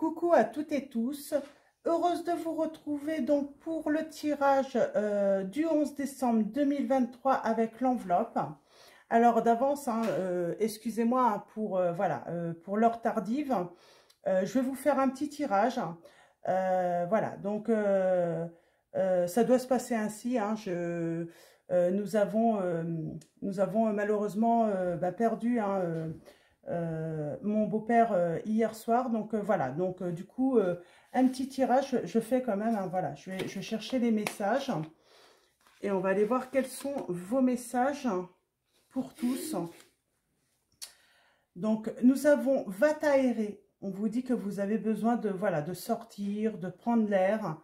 Coucou à toutes et tous, heureuse de vous retrouver donc pour le tirage du 11 décembre 2023 avec l'enveloppe. Alors d'avance, hein, excusez-moi hein, pour, voilà, pour l'heure tardive, je vais vous faire un petit tirage. Voilà, donc ça doit se passer ainsi. Hein, nous avons malheureusement perdu hein, mon beau-père hier soir. Donc voilà, donc du coup, un petit tirage, je fais quand même. Hein, voilà, je vais chercher les messages et on va aller voir quels sont vos messages pour tous. Donc, nous avons va t'aérer. On vous dit que vous avez besoin de, voilà, de sortir, de prendre l'air.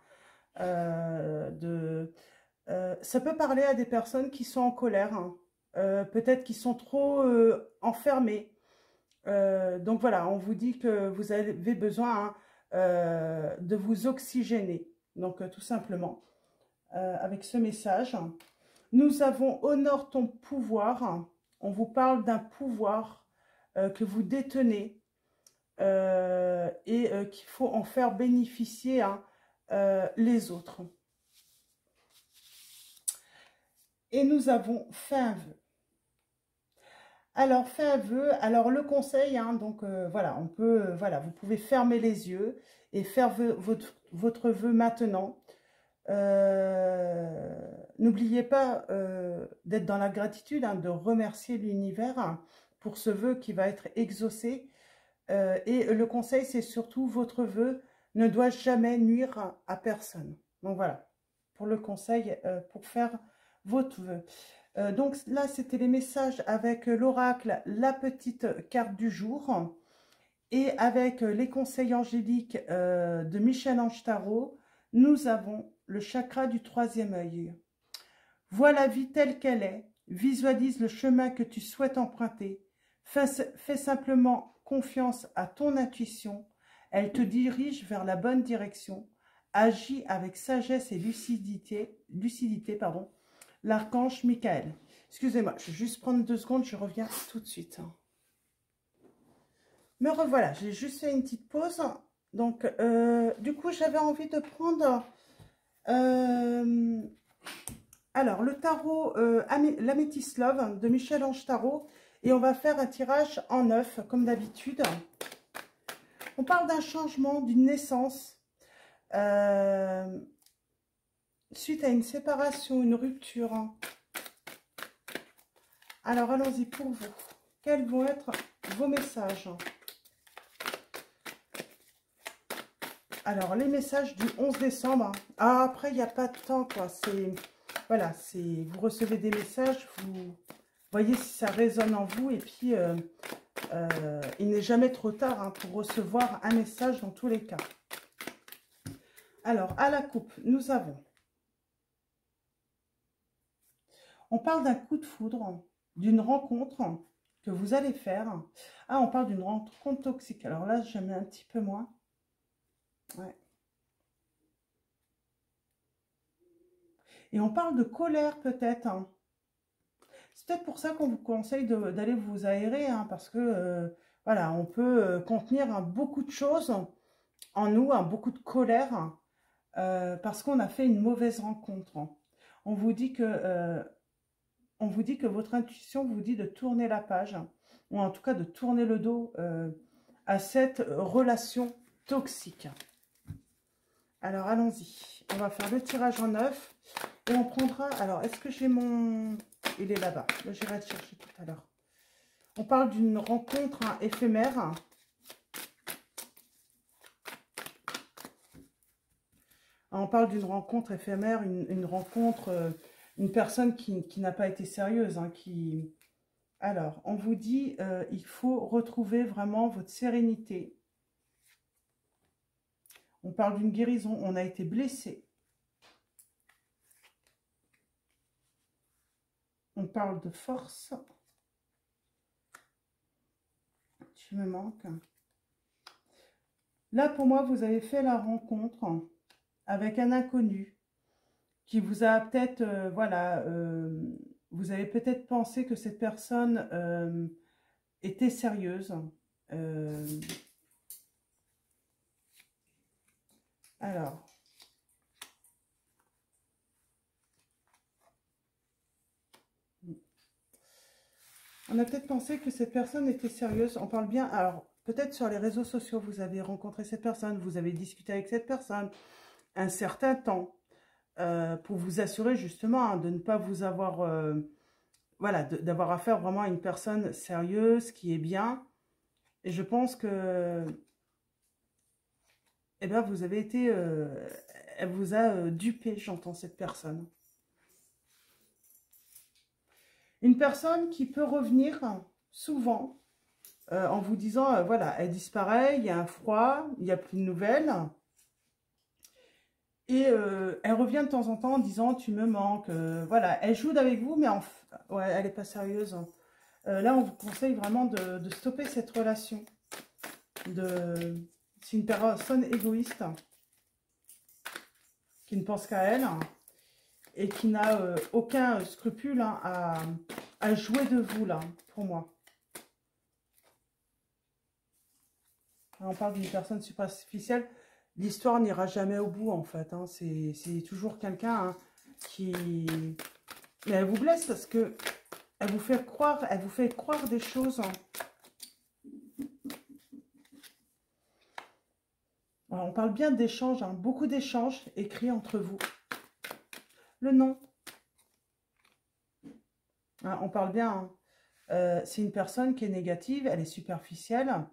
Ça peut parler à des personnes qui sont en colère, hein, peut-être qui sont trop enfermées. Donc voilà, on vous dit que vous avez besoin hein, de vous oxygéner. Donc tout simplement, avec ce message. Nous avons honore ton pouvoir. On vous parle d'un pouvoir que vous détenez et qu'il faut en faire bénéficier hein, les autres. Et nous avons fait un vœu. Alors, fait un vœu, alors le conseil, hein, donc voilà, on peut, voilà, vous pouvez fermer les yeux et faire votre vœu maintenant. N'oubliez pas d'être dans la gratitude, hein, de remercier l'univers hein, pour ce vœu qui va être exaucé. Et le conseil, c'est surtout votre vœu ne doit jamais nuire à personne. Donc voilà, pour le conseil, pour faire votre vœu. Donc là, c'était les messages avec l'oracle, la petite carte du jour. Et avec les conseils angéliques de Michel-Ange Tarot, nous avons le chakra du troisième œil. Vois la vie telle qu'elle est, visualise le chemin que tu souhaites emprunter, fais simplement confiance à ton intuition, elle te dirige vers la bonne direction, agis avec sagesse et lucidité pardon, l'archange Michael. Excusez-moi, je vais juste prendre 2 secondes, je reviens tout de suite. Me revoilà, j'ai juste fait une petite pause. Donc, du coup, j'avais envie de prendre... alors, le tarot, l'Améthyste Love de Michel-Ange Tarot. Et on va faire un tirage en 9, comme d'habitude. On parle d'un changement, d'une naissance. Suite à une séparation, une rupture. Alors, allons-y pour vous. Quels vont être vos messages? Alors, les messages du 11 décembre. Ah, après, il n'y a pas de temps, quoi. C'est... Voilà, c'est... Vous recevez des messages, vous voyez si ça résonne en vous. Et puis, il n'est jamais trop tard hein, pour recevoir un message dans tous les cas. Alors, à la coupe, nous avons... On parle d'un coup de foudre, d'une rencontre que vous allez faire. Ah, on parle d'une rencontre toxique. Alors là, j'aime un petit peu moins. Ouais. Et on parle de colère peut-être. Hein. C'est peut-être pour ça qu'on vous conseille d'aller vous aérer. Hein, parce que, voilà, on peut contenir hein, beaucoup de choses en nous, hein, beaucoup de colère. Parce qu'on a fait une mauvaise rencontre. Hein. On vous dit que votre intuition vous dit de tourner la page. Ou en tout cas de tourner le dos à cette relation toxique. Alors, allons-y. On va faire le tirage en 9. Et on prendra... Alors, est-ce que j'ai mon... Il est là-bas. J'irai le chercher tout à l'heure. On parle d'une rencontre hein, éphémère. On parle d'une rencontre éphémère, une rencontre... une personne qui n'a pas été sérieuse. Hein, qui... Alors, on vous dit, il faut retrouver vraiment votre sérénité. On parle d'une guérison. On a été blessé. On parle de force. Tu me manques. Là, pour moi, vous avez fait la rencontre avec un inconnu qui vous a peut-être, voilà, vous avez peut-être pensé que cette personne était sérieuse. a peut-être pensé que cette personne était sérieuse. On parle bien, alors peut-être sur les réseaux sociaux, vous avez rencontré cette personne, vous avez discuté avec cette personne un certain temps pour vous assurer justement hein, de ne pas vous avoir, voilà, d'avoir affaire vraiment à une personne sérieuse, qui est bien. Et je pense que, eh bien, vous avez été, elle vous a dupé, j'entends cette personne. Une personne qui peut revenir souvent en vous disant, voilà, elle disparaît, il y a un froid, il n'y a plus de nouvelles. Et elle revient de temps en temps en disant, tu me manques. Voilà, elle joue avec vous, mais ouais, elle n'est pas sérieuse. Là, on vous conseille vraiment de stopper cette relation. C'est une personne égoïste qui ne pense qu'à elle et qui n'a aucun scrupule hein, à jouer de vous, là, pour moi. On parle d'une personne superficielle. L'histoire n'ira jamais au bout, en fait. Hein. C'est toujours quelqu'un hein, qui... Mais elle vous blesse parce que elle vous fait croire des choses. Hein. Alors, on parle bien d'échanges, hein, beaucoup d'échanges écrits entre vous. Le nom. Hein, on parle bien... Hein, c'est une personne qui est négative, elle est superficielle.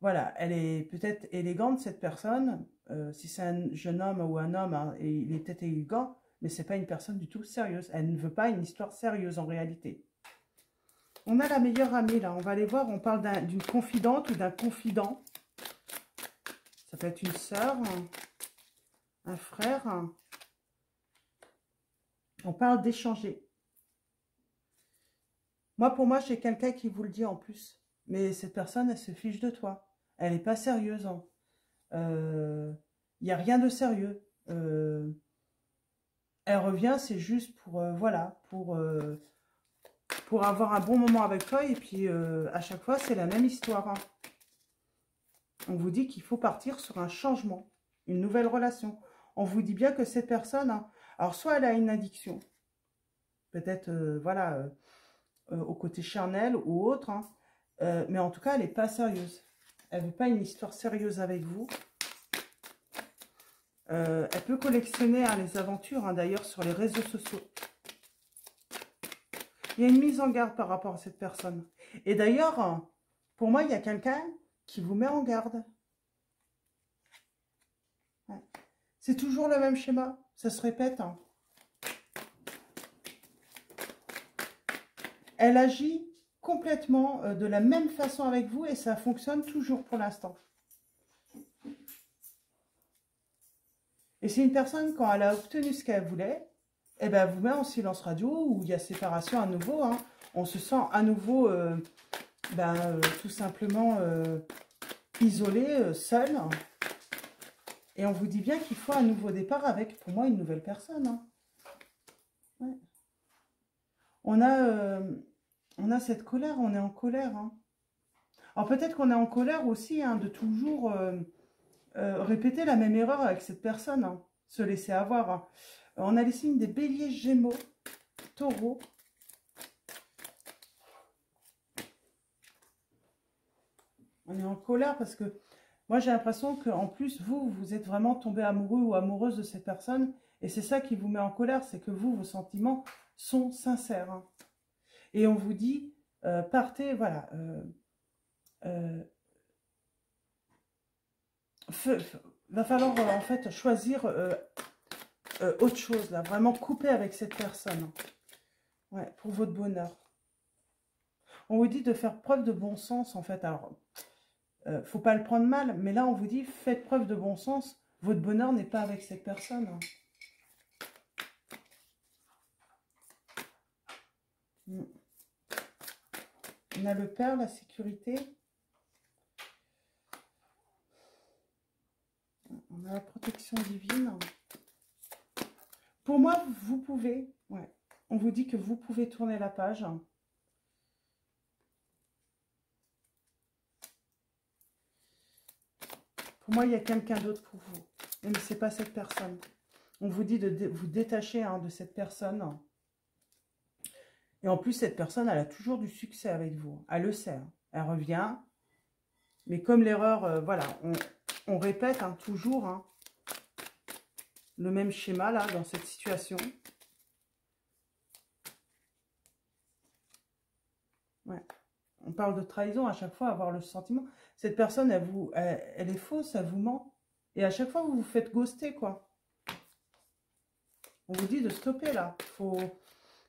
Voilà, elle est peut-être élégante, cette personne. Si c'est un jeune homme ou un homme, hein, et il est peut-être élégant, mais ce n'est pas une personne du tout sérieuse. Elle ne veut pas une histoire sérieuse en réalité. On a la meilleure amie, là. On va aller voir, on parle d'une confidente ou d'un confident. Ça peut être une sœur, un frère. On parle d'échanger. Moi, pour moi, j'ai quelqu'un qui vous le dit en plus. Mais cette personne, elle se fiche de toi. Elle n'est pas sérieuse. Hein. Il n'y a rien de sérieux. Elle revient, c'est juste pour, voilà, pour avoir un bon moment avec toi. Et puis, à chaque fois, c'est la même histoire. Hein. On vous dit qu'il faut partir sur un changement, une nouvelle relation. On vous dit bien que cette personne, hein, alors soit elle a une addiction, peut-être, voilà, au côté charnel ou autre, hein, mais en tout cas, elle n'est pas sérieuse. Elle ne veut pas une histoire sérieuse avec vous. Elle peut collectionner hein, les aventures, hein, d'ailleurs, sur les réseaux sociaux. Il y a une mise en garde par rapport à cette personne. Et d'ailleurs, pour moi, il y a quelqu'un qui vous met en garde. Ouais. C'est toujours le même schéma. Ça se répète. Hein. Elle agit complètement de la même façon avec vous et ça fonctionne toujours pour l'instant. Et c'est une personne, quand elle a obtenu ce qu'elle voulait, eh ben, elle vous met en silence radio où il y a séparation à nouveau. Hein. On se sent à nouveau, tout simplement isolé, seul. Et on vous dit bien qu'il faut un nouveau départ avec, pour moi, une nouvelle personne. Hein. Ouais. On a cette colère, on est en colère. Hein. Alors peut-être qu'on est en colère aussi hein, de toujours répéter la même erreur avec cette personne, hein, se laisser avoir. Hein. On a les signes des béliers, gémeaux, taureaux. On est en colère parce que moi j'ai l'impression qu'en plus vous êtes vraiment tombé amoureux ou amoureuse de cette personne et c'est ça qui vous met en colère, c'est que vos sentiments sont sincères. Hein. Et on vous dit, partez, voilà, va falloir en fait choisir autre chose, là, vraiment couper avec cette personne. Ouais, pour votre bonheur. On vous dit de faire preuve de bon sens, en fait. Alors, faut pas le prendre mal, mais là, on vous dit, faites preuve de bon sens. Votre bonheur n'est pas avec cette personne. Hein. On a le père, la sécurité. On a la protection divine. Pour moi, vous pouvez, ouais, on vous dit que vous pouvez tourner la page. Pour moi, il y a quelqu'un d'autre pour vous. Mais ce n'est pas cette personne. On vous dit de vous détacher hein, de cette personne. Et en plus, cette personne, elle a toujours du succès avec vous. Elle le sait. Hein. Elle revient. Mais comme l'erreur, voilà, on répète hein, toujours hein, le même schéma là, dans cette situation. Ouais. On parle de trahison à chaque fois, avoir le sentiment. Cette personne, elle est fausse, elle vous ment. Et à chaque fois, vous vous faites ghoster, quoi. On vous dit de stopper, là.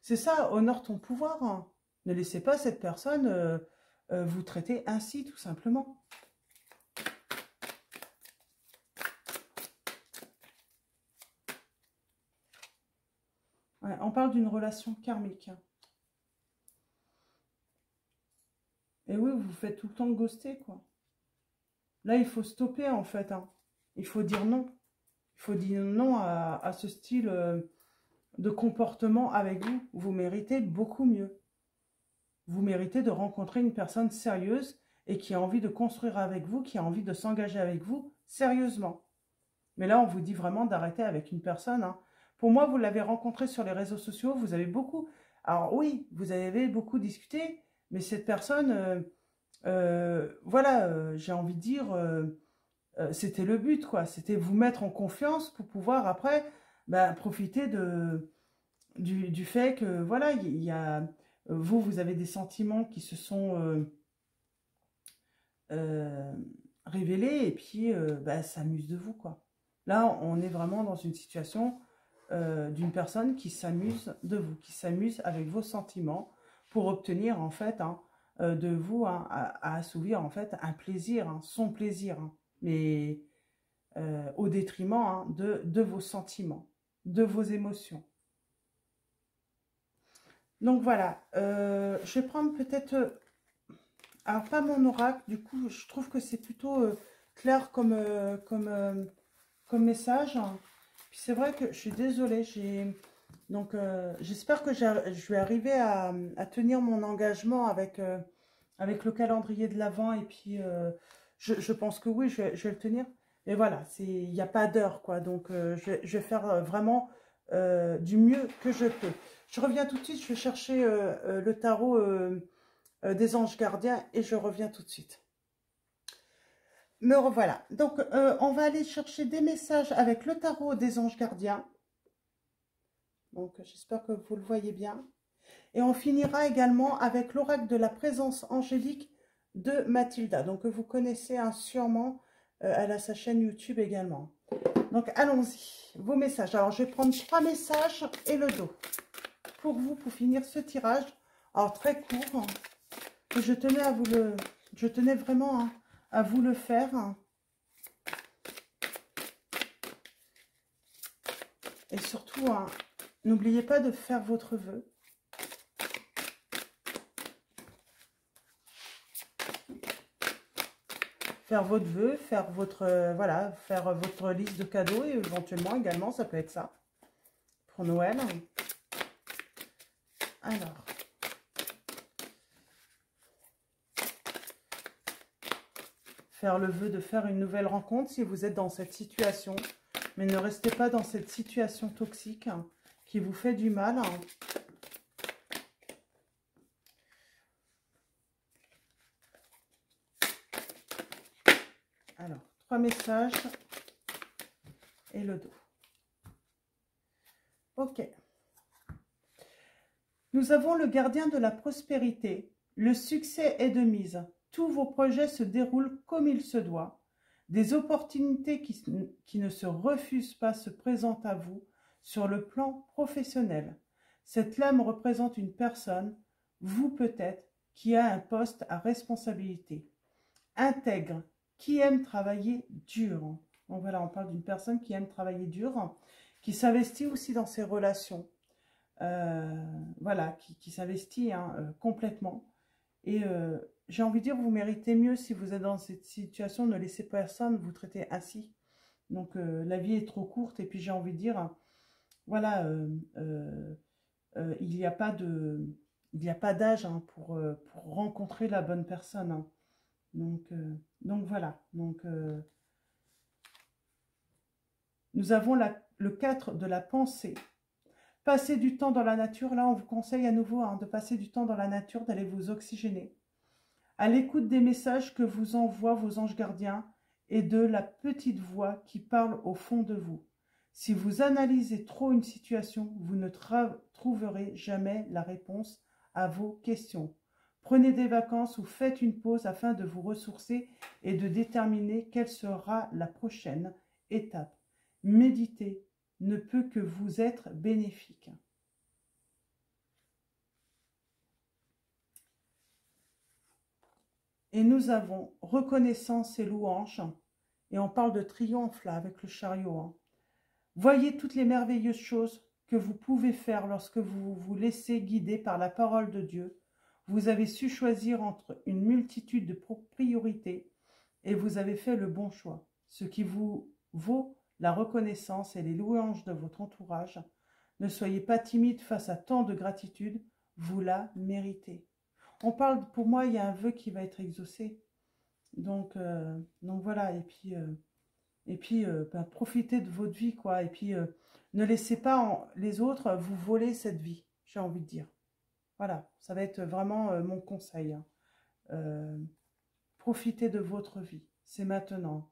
C'est ça, honore ton pouvoir. Hein. Ne laissez pas cette personne vous traiter ainsi, tout simplement. Ouais, on parle d'une relation karmique. Et oui, vous vous faites tout le temps ghoster, quoi. Là, il faut stopper, en fait. Hein. Il faut dire non. Il faut dire non à ce style de comportement avec vous. Vous méritez beaucoup mieux. Vous méritez de rencontrer une personne sérieuse et qui a envie de construire avec vous, qui a envie de s'engager avec vous sérieusement. Mais là, on vous dit vraiment d'arrêter avec une personne. Hein. Pour moi, vous l'avez rencontré sur les réseaux sociaux, vous avez beaucoup... Alors oui, vous avez beaucoup discuté, mais cette personne, voilà, j'ai envie de dire, c'était le but, quoi. C'était vous mettre en confiance pour pouvoir après profiter du fait que, voilà, il y a... vous avez des sentiments qui se sont révélés et puis s'amuse de vous, quoi. Là, on est vraiment dans une situation d'une personne qui s'amuse de vous, qui s'amuse avec vos sentiments pour obtenir, en fait, hein, de vous, hein, à assouvir, en fait, un plaisir, hein, son plaisir, hein, mais au détriment hein, de vos sentiments, de vos émotions. Donc voilà, je vais prendre peut-être, alors pas mon oracle, du coup je trouve que c'est plutôt clair comme message. Puis c'est vrai que je suis désolée, donc j'espère que je vais arriver à tenir mon engagement avec le calendrier de l'Avent et puis je pense que oui, je vais le tenir. Et voilà, il n'y a pas d'heure, quoi. Donc, je vais faire vraiment du mieux que je peux. Je reviens tout de suite, je vais chercher le tarot des anges gardiens et je reviens tout de suite. Me revoilà. Donc, on va aller chercher des messages avec le tarot des anges gardiens. Donc, j'espère que vous le voyez bien. Et on finira également avec l'oracle de la présence angélique de Mathilda. Donc, vous connaissez hein, sûrement, elle a sa chaîne YouTube également. Donc, allons-y. Vos messages. Alors, je vais prendre 3 messages et le dos. Pour vous, pour finir ce tirage. Alors, très court. Hein, que je tenais à vous le... Je tenais vraiment hein, à vous le faire. Hein. Et surtout, hein, n'oubliez pas de faire votre vœu. Faire votre vœu, faire votre, voilà, faire votre liste de cadeaux et éventuellement également, ça peut être ça, pour Noël. Alors. Faire le vœu de faire une nouvelle rencontre si vous êtes dans cette situation. Mais ne restez pas dans cette situation toxique hein, qui vous fait du mal. Hein. Alors, 3 messages et le dos. Ok. Nous avons le gardien de la prospérité. Le succès est de mise. Tous vos projets se déroulent comme il se doit. Des opportunités qui ne se refusent pas se présentent à vous sur le plan professionnel. Cette lame représente une personne, vous peut-être, qui a un poste à responsabilité. Intègre, qui aime travailler dur. Donc voilà, on parle d'une personne qui aime travailler dur, qui s'investit aussi dans ses relations. Voilà, qui s'investit hein, complètement. Et j'ai envie de dire, vous méritez mieux si vous êtes dans cette situation. Ne laissez personne vous traiter ainsi. Donc, la vie est trop courte. Et puis, j'ai envie de dire, voilà, il n'y a pas d'âge hein, pour rencontrer la bonne personne. Hein. Donc voilà. Donc, nous avons le 4 de la pensée. Passez du temps dans la nature. Là, on vous conseille à nouveau de passer du temps dans la nature, d'aller vous oxygéner. À l'écoute des messages que vous envoient vos anges gardiens et de la petite voix qui parle au fond de vous. Si vous analysez trop une situation, vous ne trouverez jamais la réponse à vos questions. Prenez des vacances ou faites une pause afin de vous ressourcer et de déterminer quelle sera la prochaine étape. Méditer ne peut que vous être bénéfique. Et nous avons reconnaissance et louange, et on parle de triomphe là avec le chariot. Voyez toutes les merveilleuses choses que vous pouvez faire lorsque vous vous laissez guider par la parole de Dieu. Vous avez su choisir entre une multitude de priorités et vous avez fait le bon choix, ce qui vous vaut la reconnaissance et les louanges de votre entourage. Ne soyez pas timide face à tant de gratitude, vous la méritez. On parle, pour moi, il y a un vœu qui va être exaucé. Donc voilà, et puis profitez de votre vie, quoi. Et puis, ne laissez pas les autres vous voler cette vie, j'ai envie de dire. Voilà, ça va être vraiment mon conseil. Profitez de votre vie, c'est maintenant.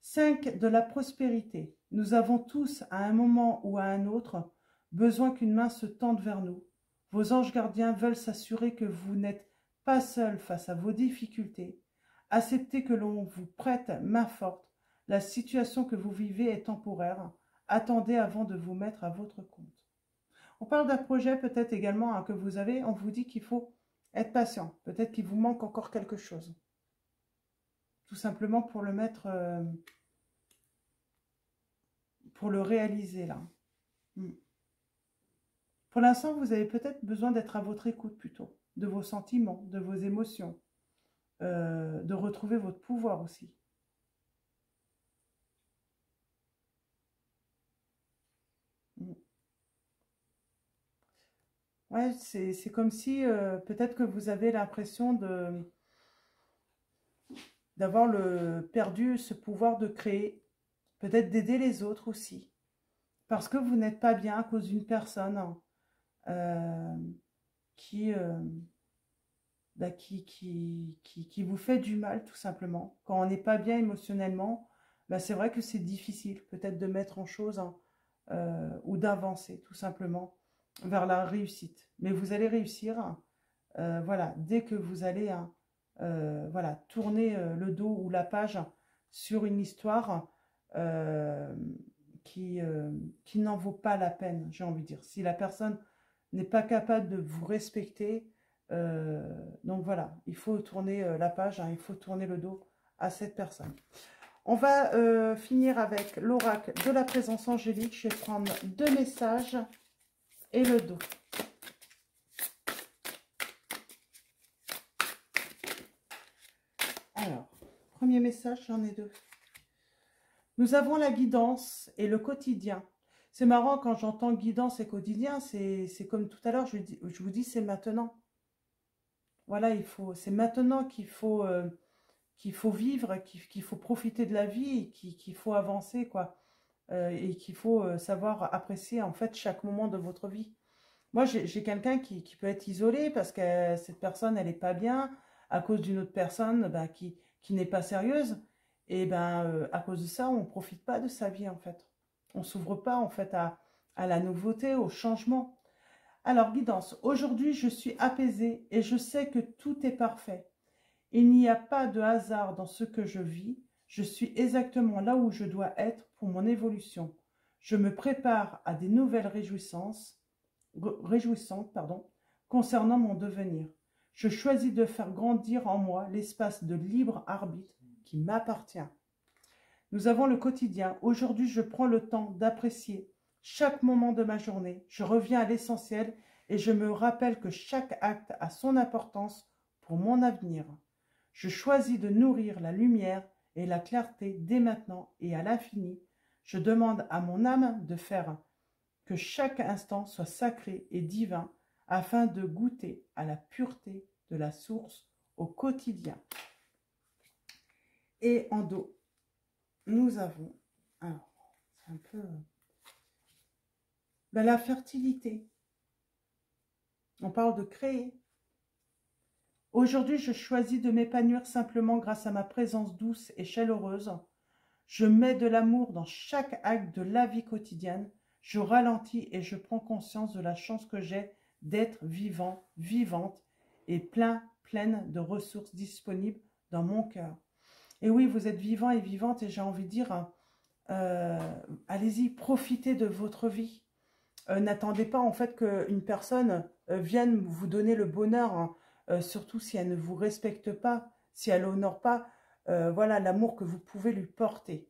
5. De la prospérité. Nous avons tous, à un moment ou à un autre, besoin qu'une main se tende vers nous. Vos anges gardiens veulent s'assurer que vous n'êtes pas seul face à vos difficultés. Acceptez que l'on vous prête main forte. La situation que vous vivez est temporaire. Attendez avant de vous mettre à votre compte. On parle d'un projet peut-être également que vous avez. On vous dit qu'il faut être patient. Peut-être qu'il vous manque encore quelque chose. Tout simplement pour le mettre, pour le réaliser là. Pour l'instant, vous avez peut-être besoin d'être à votre écoute plutôt, de vos sentiments, de vos émotions, de retrouver votre pouvoir aussi. Ouais, c'est comme si peut-être que vous avez l'impression d'avoir perdu ce pouvoir de créer, peut-être d'aider les autres aussi, parce que vous n'êtes pas bien à cause d'une personne qui vous fait du mal tout simplement. Quand on n'est pas bien émotionnellement, c'est vrai que c'est difficile peut-être de mettre en chose ou d'avancer tout simplement vers la réussite. Mais vous allez réussir, voilà, dès que vous allez voilà, tourner le dos ou la page sur une histoire qui n'en vaut pas la peine, j'ai envie de dire. Si la personne n'est pas capable de vous respecter, donc voilà, il faut tourner la page, il faut tourner le dos à cette personne. On va finir avec l'oracle de la présence angélique. Je vais prendre 2 messages et le dos. Alors, premier message, j'en ai 2. Nous avons la guidance et le quotidien. C'est marrant quand j'entends guidance et quotidien, c'est comme tout à l'heure, je vous dis c'est maintenant. Voilà, c'est maintenant qu'il faut vivre, qu'il faut profiter de la vie, qu'il faut avancer, quoi. Et qu'il faut savoir apprécier, en fait, chaque moment de votre vie. Moi, j'ai quelqu'un qui peut être isolé parce que cette personne, elle n'est pas bien à cause d'une autre personne qui n'est pas sérieuse. Et à cause de ça, on ne profite pas de sa vie, en fait. On ne s'ouvre pas, en fait, à la nouveauté, au changement. Alors, guidance, aujourd'hui, je suis apaisée et je sais que tout est parfait. Il n'y a pas de hasard dans ce que je vis. Je suis exactement là où je dois être pour mon évolution. Je me prépare à des nouvelles réjouissantes concernant mon devenir. Je choisis de faire grandir en moi l'espace de libre arbitre qui m'appartient. Nous avons le quotidien. Aujourd'hui, je prends le temps d'apprécier chaque moment de ma journée. Je reviens à l'essentiel et je me rappelle que chaque acte a son importance pour mon avenir. Je choisis de nourrir la lumière et la clarté dès maintenant et à l'infini. Je demande à mon âme de faire que chaque instant soit sacré et divin afin de goûter à la pureté de la source au quotidien. Et en dos, nous avons, alors, c'est un peu, Ben, la fertilité. On parle de créer. Aujourd'hui, je choisis de m'épanouir simplement grâce à ma présence douce et chaleureuse. Je mets de l'amour dans chaque acte de la vie quotidienne. Je ralentis et je prends conscience de la chance que j'ai d'être vivant, vivante et pleine de ressources disponibles dans mon cœur. Et oui, vous êtes vivant et vivante et j'ai envie de dire, allez-y, profitez de votre vie. N'attendez pas en fait qu'une personne vienne vous donner le bonheur, hein, surtout si elle ne vous respecte pas, si elle n'honore pas voilà, l'amour que vous pouvez lui porter.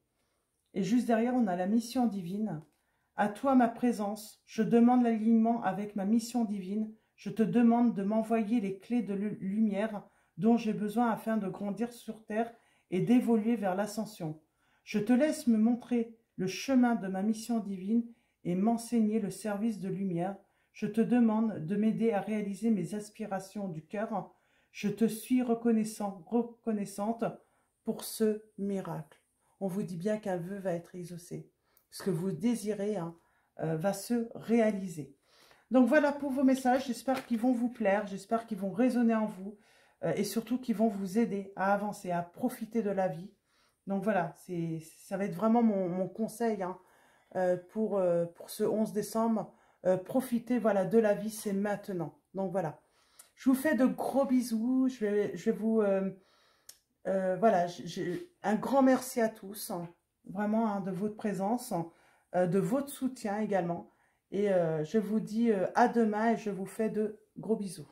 Et juste derrière, on a la mission divine. À toi ma présence, je demande l'alignement avec ma mission divine. Je te demande de m'envoyer les clés de lumière dont j'ai besoin afin de grandir sur terre et d'évoluer vers l'ascension. Je te laisse me montrer le chemin de ma mission divine et m'enseigner le service de lumière. Je te demande de m'aider à réaliser mes aspirations du cœur. Je te suis reconnaissante pour ce miracle. On vous dit bien qu'un vœu va être exaucé. Ce que vous désirez hein, va se réaliser. Donc voilà pour vos messages. J'espère qu'ils vont vous plaire. J'espère qu'ils vont résonner en vous. Et surtout qu'ils vont vous aider à avancer, à profiter de la vie. Donc voilà, ça va être vraiment mon conseil hein, pour ce 11 décembre. Profitez voilà, de la vie, c'est maintenant. Donc voilà. Je vous fais de gros bisous. Je vais vous... voilà, un grand merci à tous, hein, vraiment hein, de votre présence, de votre soutien également. Et je vous dis à demain et je vous fais de gros bisous.